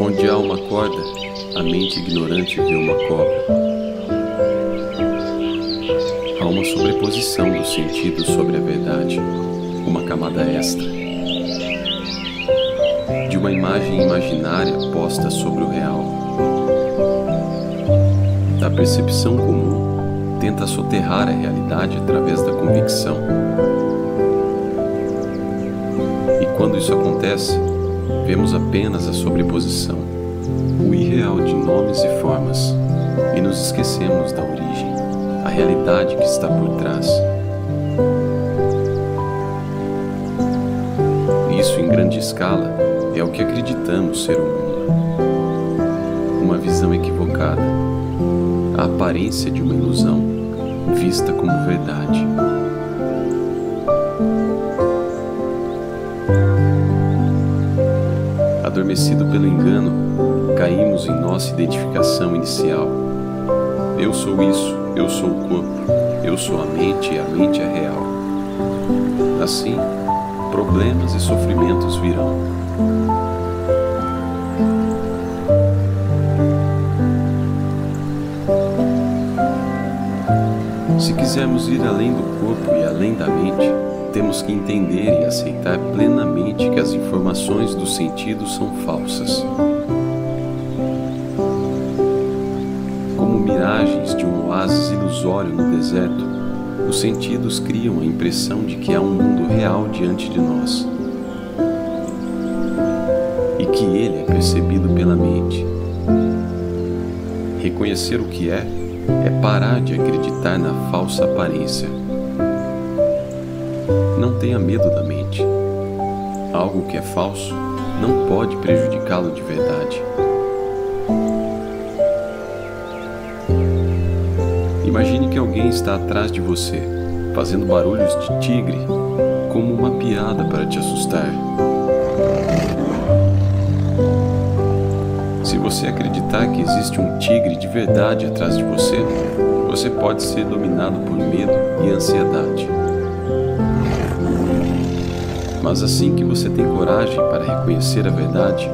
Onde há uma corda, a mente ignorante vê uma cobra. Há uma sobreposição dos sentidos sobre a verdade, uma camada extra, de uma imagem imaginária posta sobre o real. Da percepção comum, tenta soterrar a realidade através da convicção. E quando isso acontece, vemos apenas a sobreposição, o irreal de nomes e formas, e nos esquecemos da origem, a realidade que está por trás. Isso em grande escala é o que acreditamos ser o mundo. Uma visão equivocada, a aparência de uma ilusão, vista como verdade. Adormecido pelo engano, caímos em nossa identificação inicial. Eu sou isso, eu sou o corpo, eu sou a mente e a mente é real. Assim, problemas e sofrimentos virão. Se quisermos ir além do corpo e além da mente, temos que entender e aceitar plenamente que as informações dos sentidos são falsas. Como miragens de um oásis ilusório no deserto, os sentidos criam a impressão de que há um mundo real diante de nós e que ele é percebido pela mente. Reconhecer o que é parar de acreditar na falsa aparência. Não tenha medo da mente. Algo que é falso não pode prejudicá-lo de verdade. Imagine que alguém está atrás de você, fazendo barulhos de tigre, como uma piada para te assustar. Se você acreditar que existe um tigre de verdade atrás de você, você pode ser dominado por medo e ansiedade. Mas assim que você tem coragem para reconhecer a verdade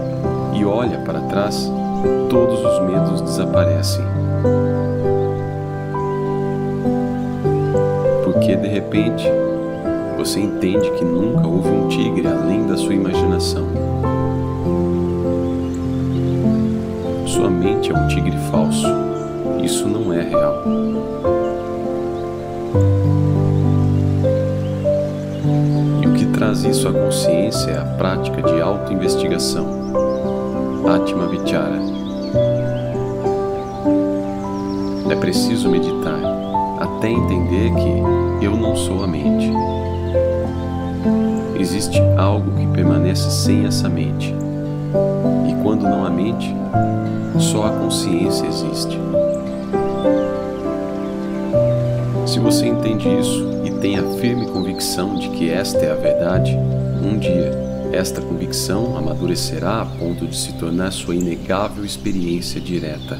e olha para trás, todos os medos desaparecem. Porque de repente, você entende que nunca houve um tigre além da sua imaginação. Sua mente é um tigre falso. Isso não é real. E o que traz isso à consciência é a prática de auto-investigação, Atma Vichara. É preciso meditar até entender que eu não sou a mente. Existe algo que permanece sem essa mente. E quando não há mente, só a consciência existe. Se você entende isso e tem a firme convicção de que esta é a verdade, um dia esta convicção amadurecerá a ponto de se tornar sua inegável experiência direta.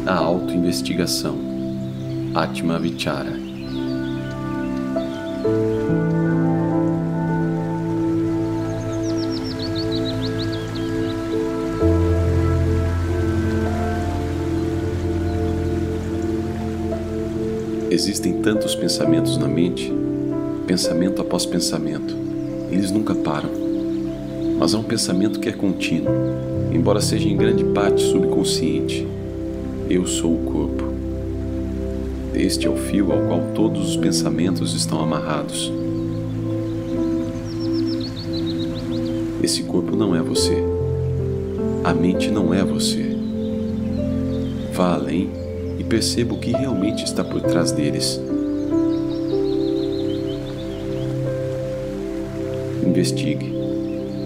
A auto-investigação, Atma Vichara. Existem tantos pensamentos na mente, pensamento após pensamento. Eles nunca param. Mas há um pensamento que é contínuo, embora seja em grande parte subconsciente. Eu sou o corpo. Este é o fio ao qual todos os pensamentos estão amarrados. Esse corpo não é você. A mente não é você. Vá além e perceba o que realmente está por trás deles.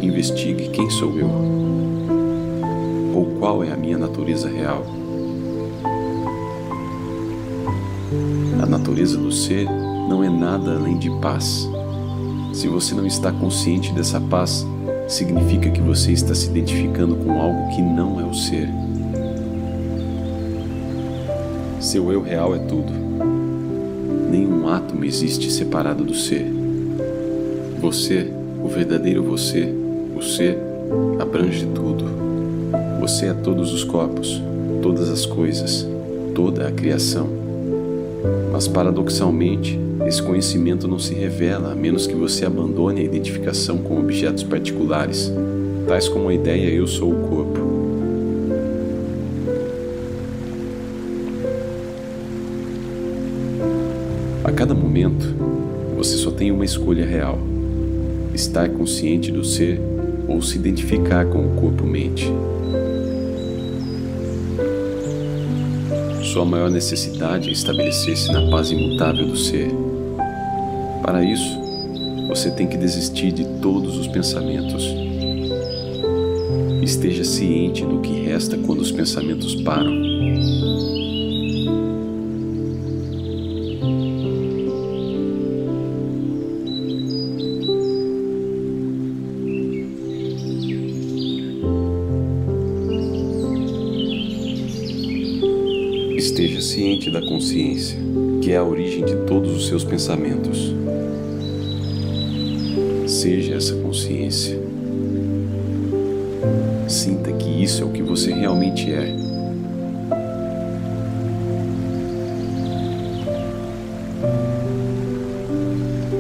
Investigue quem sou eu, ou qual é a minha natureza real. A natureza do ser não é nada além de paz. Se você não está consciente dessa paz, significa que você está se identificando com algo que não é o ser. Seu eu real é tudo. Nenhum átomo existe separado do ser. Você, o verdadeiro você, o ser, abrange tudo. Você é todos os corpos, todas as coisas, toda a criação. Mas paradoxalmente, esse conhecimento não se revela a menos que você abandone a identificação com objetos particulares, tais como a ideia eu sou o corpo. A cada momento, você só tem uma escolha real: estar consciente do ser ou se identificar com o corpo-mente. Sua maior necessidade é estabelecer-se na paz imutável do ser. Para isso, você tem que desistir de todos os pensamentos. Esteja ciente do que resta quando os pensamentos param. Esteja ciente da consciência, que é a origem de todos os seus pensamentos. Seja essa consciência. Sinta que isso é o que você realmente é.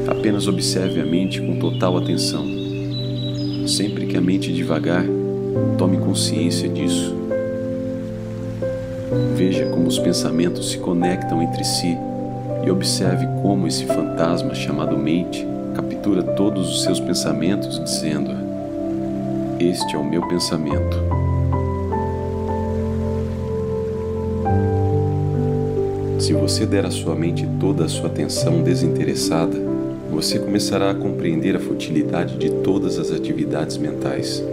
Apenas observe a mente com total atenção. Sempre que a mente divagar, tome consciência disso. Veja como os pensamentos se conectam entre si e observe como esse fantasma chamado mente captura todos os seus pensamentos, dizendo: este é o meu pensamento. Se você der à sua mente toda a sua atenção desinteressada, você começará a compreender a futilidade de todas as atividades mentais.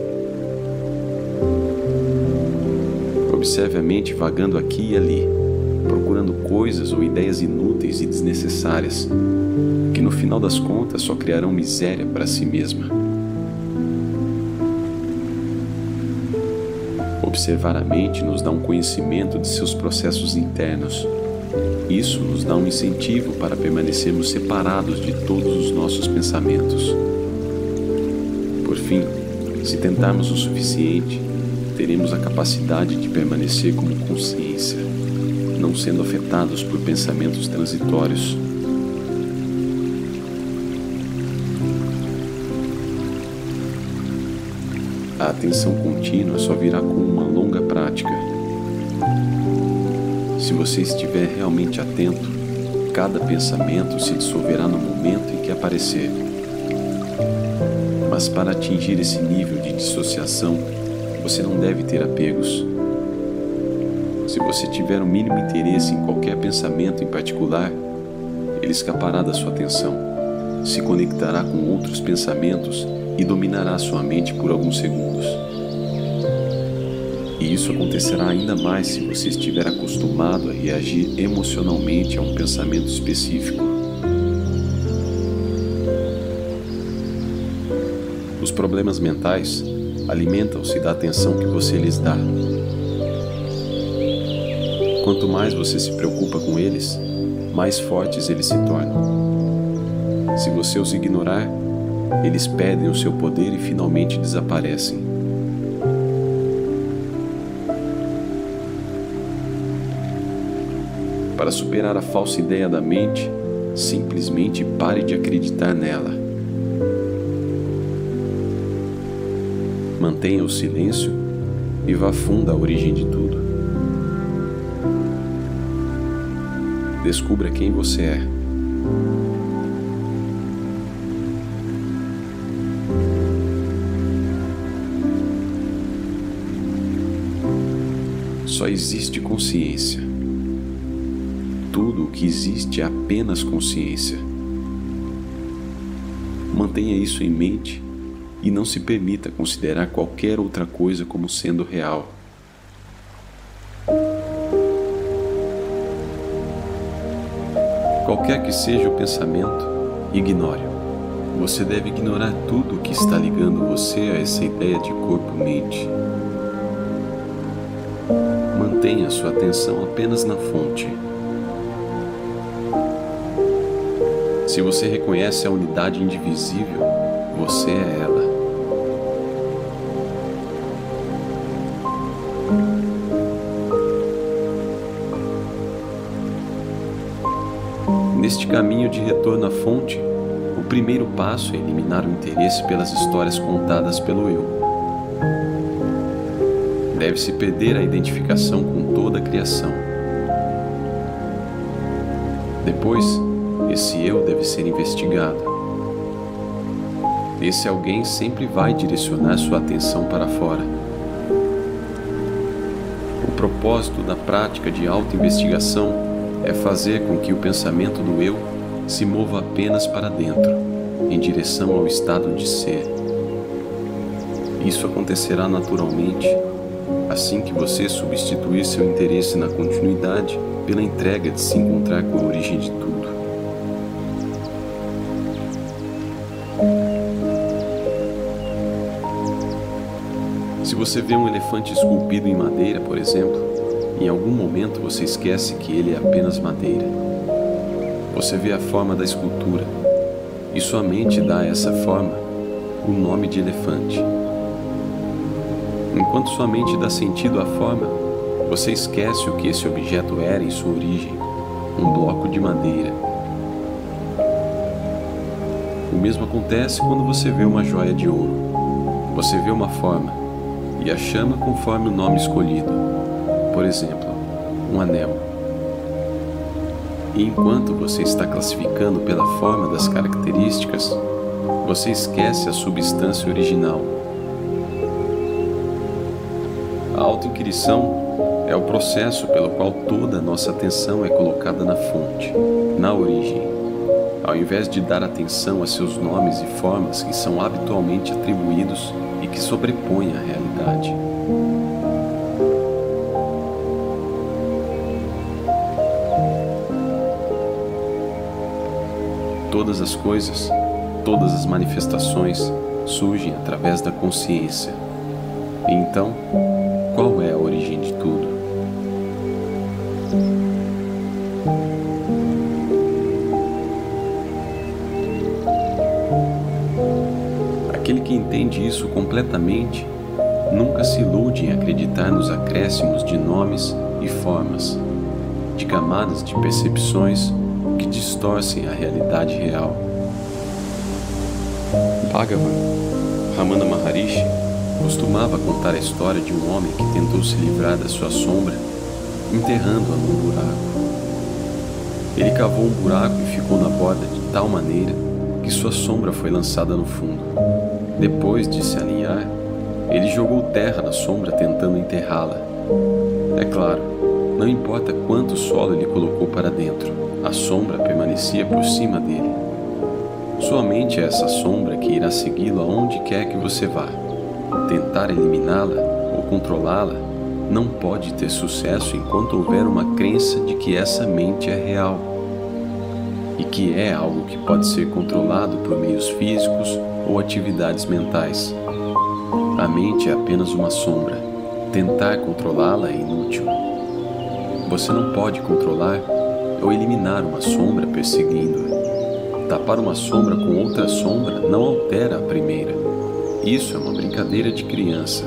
Observe a mente vagando aqui e ali, procurando coisas ou ideias inúteis e desnecessárias, que no final das contas só criarão miséria para si mesma. Observar a mente nos dá um conhecimento de seus processos internos. Isso nos dá um incentivo para permanecermos separados de todos os nossos pensamentos. Por fim, se tentarmos o suficiente, teremos a capacidade de permanecer como consciência, não sendo afetados por pensamentos transitórios. A atenção contínua só virá com uma longa prática. Se você estiver realmente atento, cada pensamento se dissolverá no momento em que aparecer. Mas para atingir esse nível de dissociação, você não deve ter apegos. Se você tiver o mínimo interesse em qualquer pensamento em particular, ele escapará da sua atenção, se conectará com outros pensamentos e dominará sua mente por alguns segundos. E isso acontecerá ainda mais se você estiver acostumado a reagir emocionalmente a um pensamento específico. Os problemas mentais alimentam-se da atenção que você lhes dá. Quanto mais você se preocupa com eles, mais fortes eles se tornam. Se você os ignorar, eles perdem o seu poder e finalmente desaparecem. Para superar a falsa ideia da mente, simplesmente pare de acreditar nela. Mantenha o silêncio e vá fundo à origem de tudo. Descubra quem você é. Só existe consciência. Tudo o que existe é apenas consciência. Mantenha isso em mente e não se permita considerar qualquer outra coisa como sendo real. Qualquer que seja o pensamento, ignore-o. Você deve ignorar tudo o que está ligando você a essa ideia de corpo-mente. Mantenha sua atenção apenas na fonte. Se você reconhece a unidade indivisível, Você é ela. Neste caminho de retorno à fonte, o primeiro passo é eliminar o interesse pelas histórias contadas pelo eu. Deve-se perder a identificação com toda a criação. Depois, esse eu deve ser investigado. Esse alguém sempre vai direcionar sua atenção para fora. O propósito da prática de autoinvestigação é fazer com que o pensamento do eu se mova apenas para dentro, em direção ao estado de ser. Isso acontecerá naturalmente assim que você substituir seu interesse na continuidade pela entrega de se encontrar com a origem de tudo. Se você vê um elefante esculpido em madeira, por exemplo, em algum momento você esquece que ele é apenas madeira. Você vê a forma da escultura e sua mente dá a essa forma o nome de elefante. Enquanto sua mente dá sentido à forma, você esquece o que esse objeto era em sua origem, um bloco de madeira. O mesmo acontece quando você vê uma joia de ouro. Você vê uma forma e a chama conforme o nome escolhido. Por exemplo, um anel. E enquanto você está classificando pela forma das características, você esquece a substância original. A autoinquirição é o processo pelo qual toda a nossa atenção é colocada na fonte, na origem, ao invés de dar atenção a seus nomes e formas que são habitualmente atribuídos e que sobrepõem a realidade. Todas as coisas, todas as manifestações surgem através da consciência. E então, qual é a origem de tudo? Aquele que entende isso completamente nunca se ilude em acreditar nos acréscimos de nomes e formas, de camadas de percepções que distorcem a realidade real. Bhagavan, Ramana Maharishi, costumava contar a história de um homem que tentou se livrar da sua sombra, enterrando-a num buraco. Ele cavou um buraco e ficou na borda de tal maneira que sua sombra foi lançada no fundo. Depois de se alinhar, ele jogou terra na sombra tentando enterrá-la. É claro, não importa quanto solo ele colocou para dentro, a sombra permanecia por cima dele. Sua mente é essa sombra que irá segui-lo aonde quer que você vá. Tentar eliminá-la ou controlá-la não pode ter sucesso enquanto houver uma crença de que essa mente é real e que é algo que pode ser controlado por meios físicos ou atividades mentais. A mente é apenas uma sombra. Tentar controlá-la é inútil. Você não pode controlar ou eliminar uma sombra perseguindo-a. Tapar uma sombra com outra sombra não altera a primeira. Isso é uma brincadeira de criança.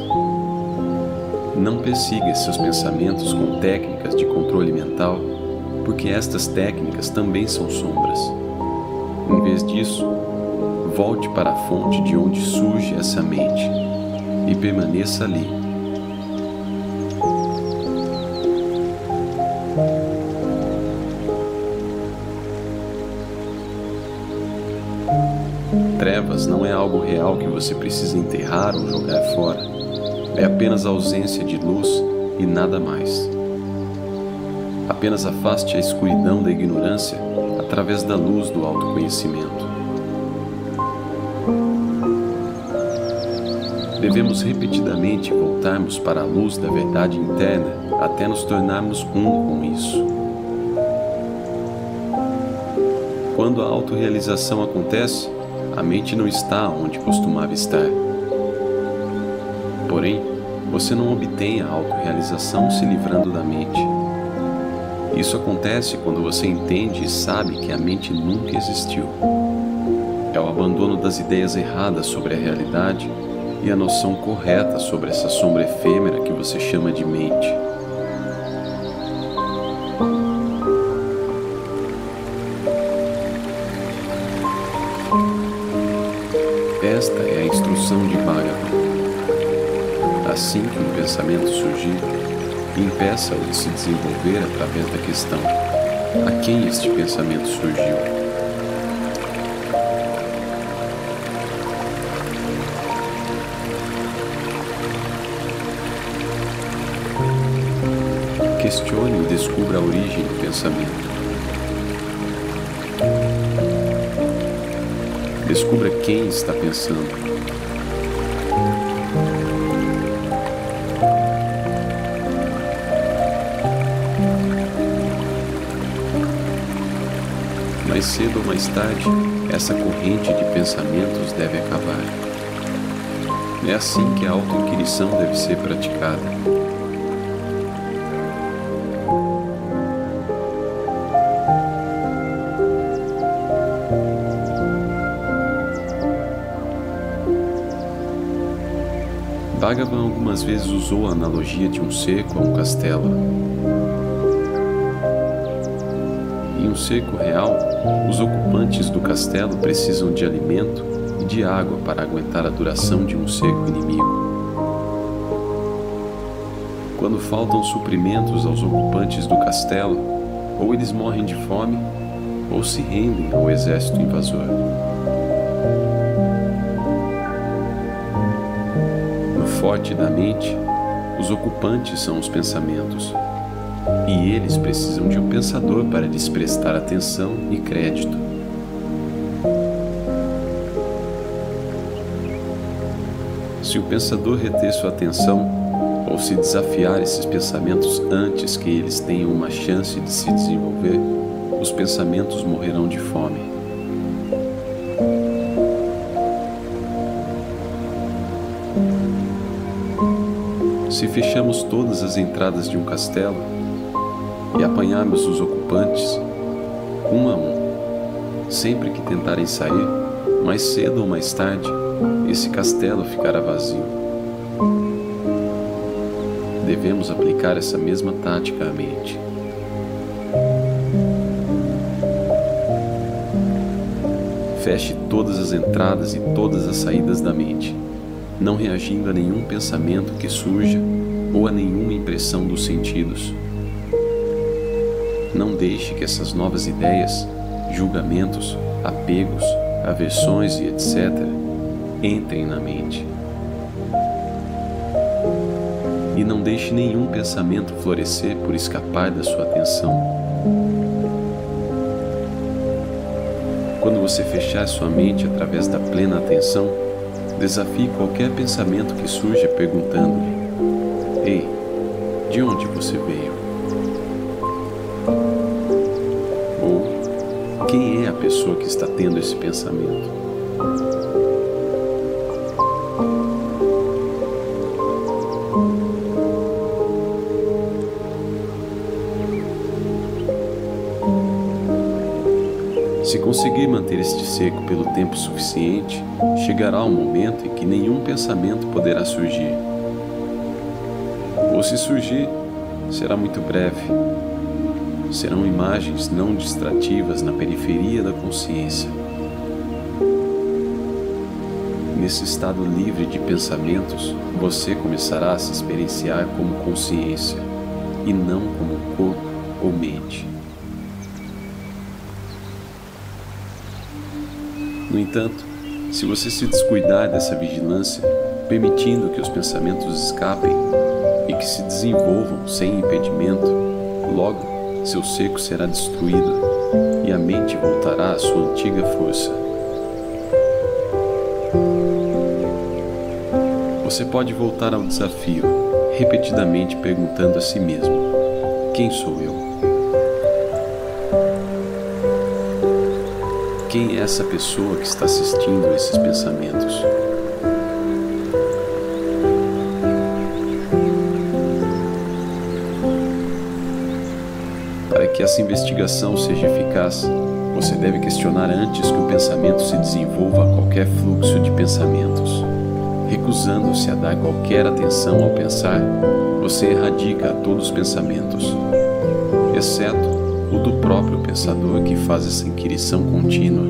Não persiga seus pensamentos com técnicas de controle mental, porque estas técnicas também são sombras. Em vez disso, volte para a fonte de onde surge essa mente e permaneça ali. Trevas não é algo real que você precisa enterrar ou jogar fora. É apenas a ausência de luz e nada mais. Apenas afaste a escuridão da ignorância através da luz do autoconhecimento. Devemos repetidamente voltarmos para a luz da verdade interna até nos tornarmos um com isso. Quando a autorrealização acontece, a mente não está onde costumava estar. Porém, você não obtém a autorrealização se livrando da mente. Isso acontece quando você entende e sabe que a mente nunca existiu. É o abandono das ideias erradas sobre a realidade e a noção correta sobre essa sombra efêmera que você chama de mente. Esta é a instrução de Bhagavan. Assim que um pensamento surgir, impeça-o de se desenvolver através da questão: a quem este pensamento surgiu? Questione e descubra a origem do pensamento. Descubra quem está pensando. Mais cedo ou mais tarde, essa corrente de pensamentos deve acabar. É assim que a autoinquirição deve ser praticada. Bhagavan algumas vezes usou a analogia de um cerco a um castelo. Em um cerco real, os ocupantes do castelo precisam de alimento e de água para aguentar a duração de um cerco inimigo. Quando faltam suprimentos aos ocupantes do castelo, ou eles morrem de fome, ou se rendem ao exército invasor. No forte da mente, os ocupantes são os pensamentos, e eles precisam de um pensador para lhes prestar atenção e crédito. Se o pensador reter sua atenção, ou se desafiar esses pensamentos antes que eles tenham uma chance de se desenvolver, os pensamentos morrerão de fome. Se fechamos todas as entradas de um castelo e apanharmos os ocupantes, um a um, sempre que tentarem sair, mais cedo ou mais tarde, esse castelo ficará vazio. Devemos aplicar essa mesma tática à mente. Feche todas as entradas e todas as saídas da mente, não reagindo a nenhum pensamento que surja ou a nenhuma impressão dos sentidos. Não deixe que essas novas ideias, julgamentos, apegos, aversões e etc. entrem na mente. E não deixe nenhum pensamento florescer por escapar da sua atenção. Quando você fechar sua mente através da plena atenção, desafie qualquer pensamento que surja perguntando-lhe: ei, de onde você veio? Ou quem é a pessoa que está tendo esse pensamento? Se conseguir manter este cerco pelo tempo suficiente, chegará um momento em que nenhum pensamento poderá surgir. Ou se surgir, será muito breve. Serão imagens não distrativas na periferia da consciência. Nesse estado livre de pensamentos, você começará a se experienciar como consciência, e não como corpo ou mente. No entanto, se você se descuidar dessa vigilância, permitindo que os pensamentos escapem e que se desenvolvam sem impedimento, logo seu cerco será destruído e a mente voltará à sua antiga força. Você pode voltar ao desafio, repetidamente perguntando a si mesmo: quem sou eu? Quem é essa pessoa que está assistindo a esses pensamentos? Para que essa investigação seja eficaz, Você deve questionar antes que o pensamento se desenvolva a qualquer fluxo de pensamentos. Recusando-se a dar qualquer atenção ao pensar, você erradica todos os pensamentos, exceto o do próprio pensador que faz essa inquirição contínua.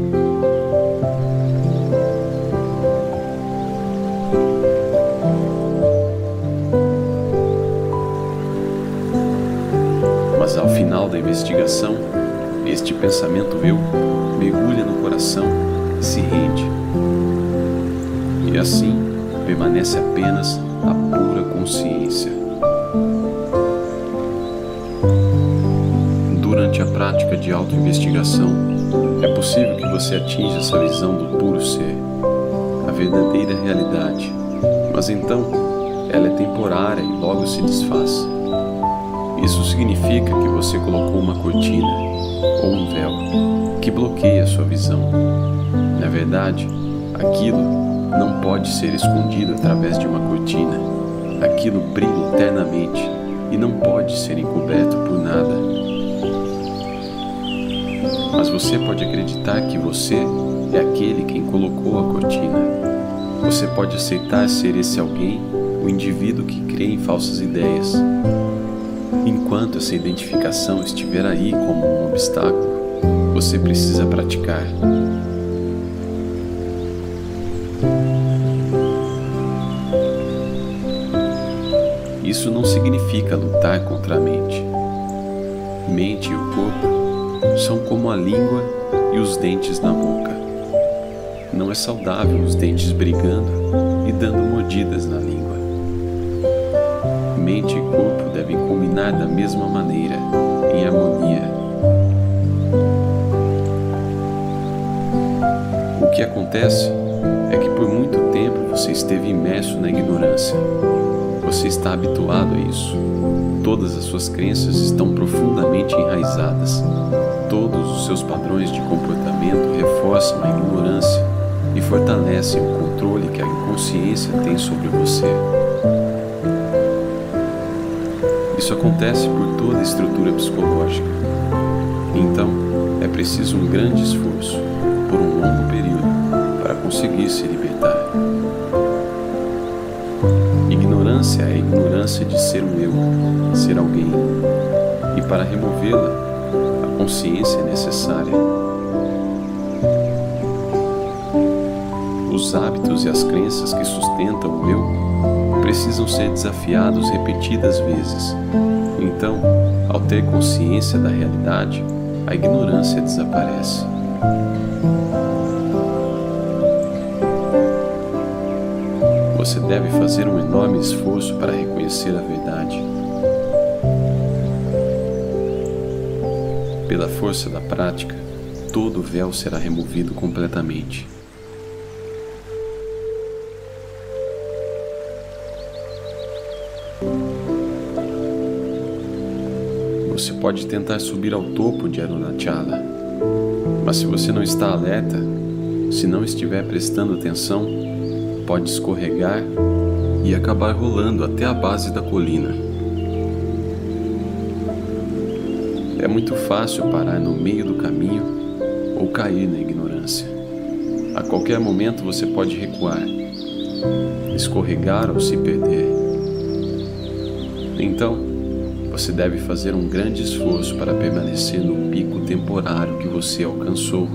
Mas ao final da investigação, este pensamento eu mergulha no coração e se rende. E assim permanece apenas a pura consciência. Durante a prática de autoinvestigação, é possível que você atinja essa visão do puro ser, a verdadeira realidade, mas então ela é temporária e logo se desfaz. Isso significa que você colocou uma cortina ou um véu que bloqueia a sua visão. Na verdade, aquilo não pode ser escondido através de uma cortina. Aquilo brilha eternamente e não pode ser encoberto por nada. Mas você pode acreditar que você é aquele quem colocou a cortina. Você pode aceitar ser esse alguém, o indivíduo que crê em falsas ideias. Enquanto essa identificação estiver aí como um obstáculo, você precisa praticar. Isso não significa lutar contra a mente. Mente e o corpo são como a língua e os dentes na boca. Não é saudável os dentes brigando e dando mordidas na língua. Mente e corpo devem combinar da mesma maneira, em harmonia. O que acontece é que por muito tempo você esteve imerso na ignorância. Você está habituado a isso. Todas as suas crenças estão profundamente enraizadas. Todos os seus padrões de comportamento reforçam a ignorância e fortalecem o controle que a inconsciência tem sobre você. Isso acontece por toda a estrutura psicológica. Então, é preciso um grande esforço, por um longo período, para conseguir se libertar. Ignorância é a ignorância de ser um eu, ser alguém. E para removê-la, a consciência é necessária. Os hábitos e as crenças que sustentam o eu precisam ser desafiados repetidas vezes. Então, ao ter consciência da realidade, a ignorância desaparece. Você deve fazer um enorme esforço para reconhecer a verdade. Pela força da prática, todo o véu será removido completamente. Você pode tentar subir ao topo de Arunachala, mas se você não está alerta, se não estiver prestando atenção, pode escorregar e acabar rolando até a base da colina. É muito fácil parar no meio do caminho ou cair na ignorância. A qualquer momento você pode recuar, escorregar ou se perder. Então, você deve fazer um grande esforço para permanecer no pico temporário que você alcançou.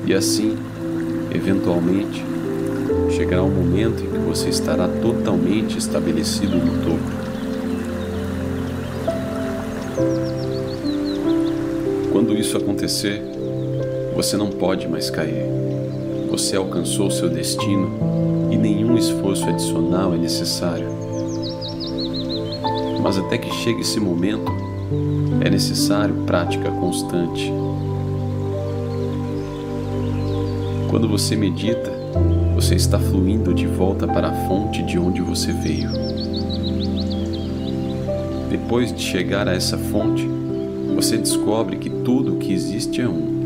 E assim, eventualmente, chegará um momento em que você estará totalmente estabelecido no topo. Quando isso acontecer, você não pode mais cair. Você alcançou seu destino e nenhum esforço adicional é necessário. Mas até que chegue esse momento, é necessário prática constante. Quando você medita, você está fluindo de volta para a fonte de onde você veio. Depois de chegar a essa fonte, você descobre que tudo o que existe é um.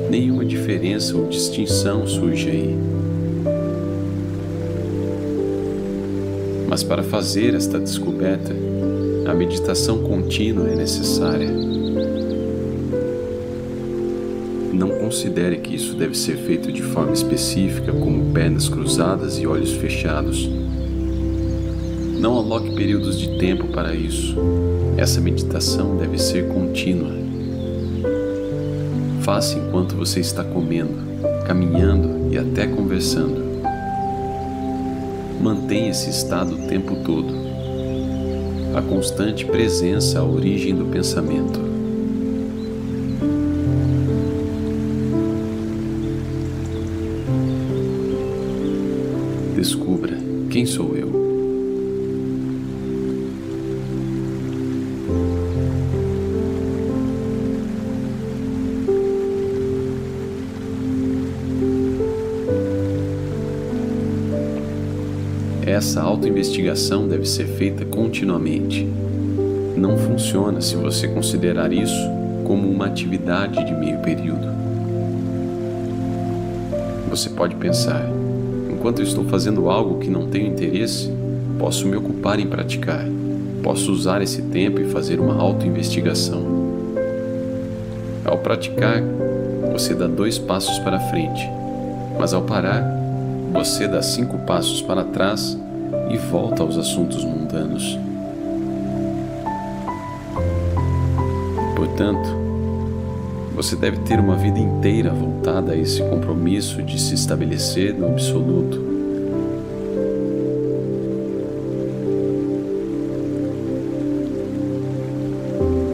Nenhuma diferença ou distinção surge aí. Mas para fazer esta descoberta, a meditação contínua é necessária. Não considere que isso deve ser feito de forma específica, como pernas cruzadas e olhos fechados. Não aloque períodos de tempo para isso. Essa meditação deve ser contínua. Faça enquanto você está comendo, caminhando e até conversando. Mantenha esse estado o tempo todo. A constante presença à origem do pensamento. Descubra quem sou eu. Essa autoinvestigação deve ser feita continuamente. Não funciona se você considerar isso como uma atividade de meio período. Você pode pensar: enquanto eu estou fazendo algo que não tenho interesse, posso me ocupar em praticar. Posso usar esse tempo e fazer uma autoinvestigação. Ao praticar, você dá 2 passos para frente, mas ao parar, você dá 5 passos para trás e volta aos assuntos mundanos. Portanto, você deve ter uma vida inteira voltada a esse compromisso de se estabelecer no absoluto.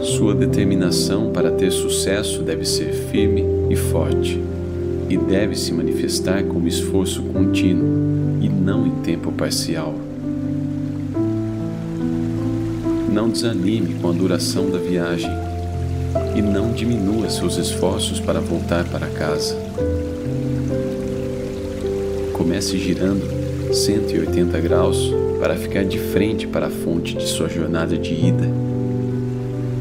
Sua determinação para ter sucesso deve ser firme e forte, e deve se manifestar como esforço contínuo e não em tempo parcial. Não desanime com a duração da viagem e não diminua seus esforços para voltar para casa. Comece girando 180 graus para ficar de frente para a fonte de sua jornada de ida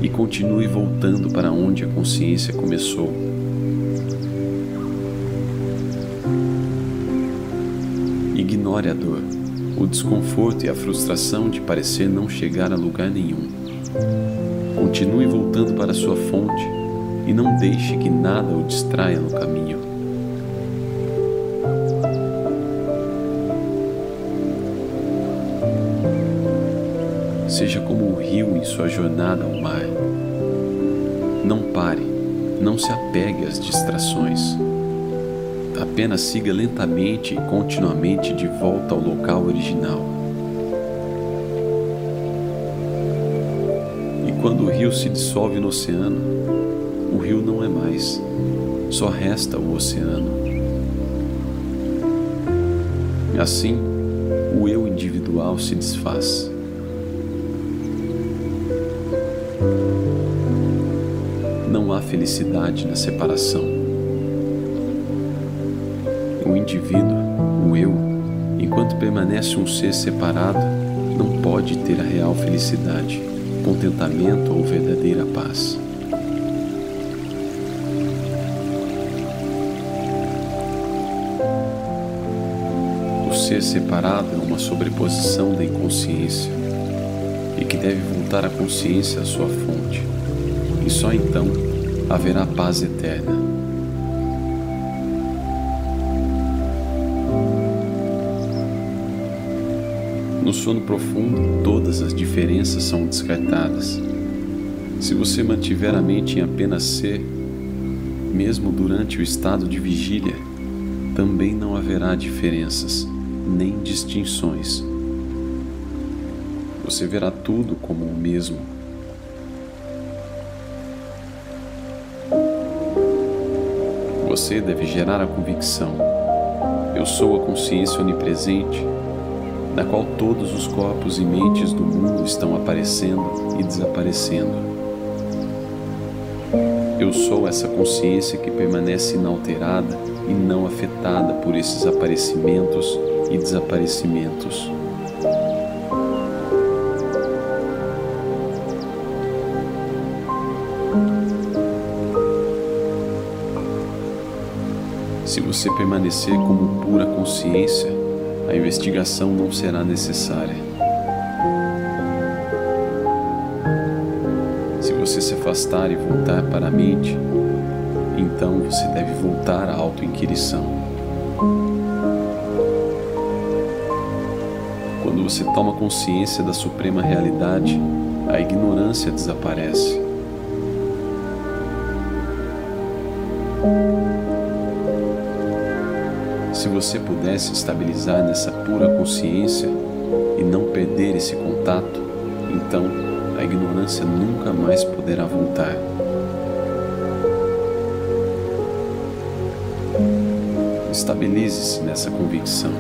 e continue voltando para onde a consciência começou. Ignore a dor, o desconforto e a frustração de parecer não chegar a lugar nenhum. Continue voltando para sua fonte e não deixe que nada o distraia no caminho. Seja como o rio em sua jornada ao mar. Não pare, não se apegue às distrações. Apenas siga lentamente e continuamente de volta ao local original. E quando o rio se dissolve no oceano, o rio não é mais, só resta o oceano. Assim, o eu individual se desfaz. Não há felicidade na separação. O indivíduo, o eu, enquanto permanece um ser separado, não pode ter a real felicidade, contentamento ou verdadeira paz. O ser separado é uma sobreposição da inconsciência e que deve voltar a consciência à sua fonte, e só então haverá paz eterna. No sono profundo, todas as diferenças são descartadas. Se você mantiver a mente em apenas ser, mesmo durante o estado de vigília, também não haverá diferenças, nem distinções. Você verá tudo como o mesmo. Você deve gerar a convicção: eu sou a consciência onipresente, na qual todos os corpos e mentes do mundo estão aparecendo e desaparecendo. Eu sou essa consciência que permanece inalterada e não afetada por esses aparecimentos e desaparecimentos. Se você permanecer como pura consciência, a investigação não será necessária. você se afastar e voltar para a mente, então você deve voltar à auto-inquirição. Quando você toma consciência da suprema realidade, a ignorância desaparece. Se você pudesse estabilizar nessa pura consciência e não perder esse contato, então a ignorância nunca mais poderá voltar. Estabilize-se nessa convicção.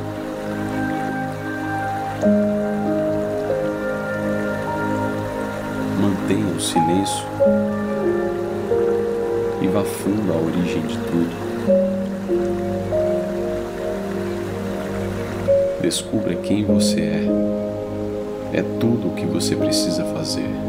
Mantenha o silêncio e vá fundo à origem de tudo. Descubra quem você é. É tudo o que você precisa fazer.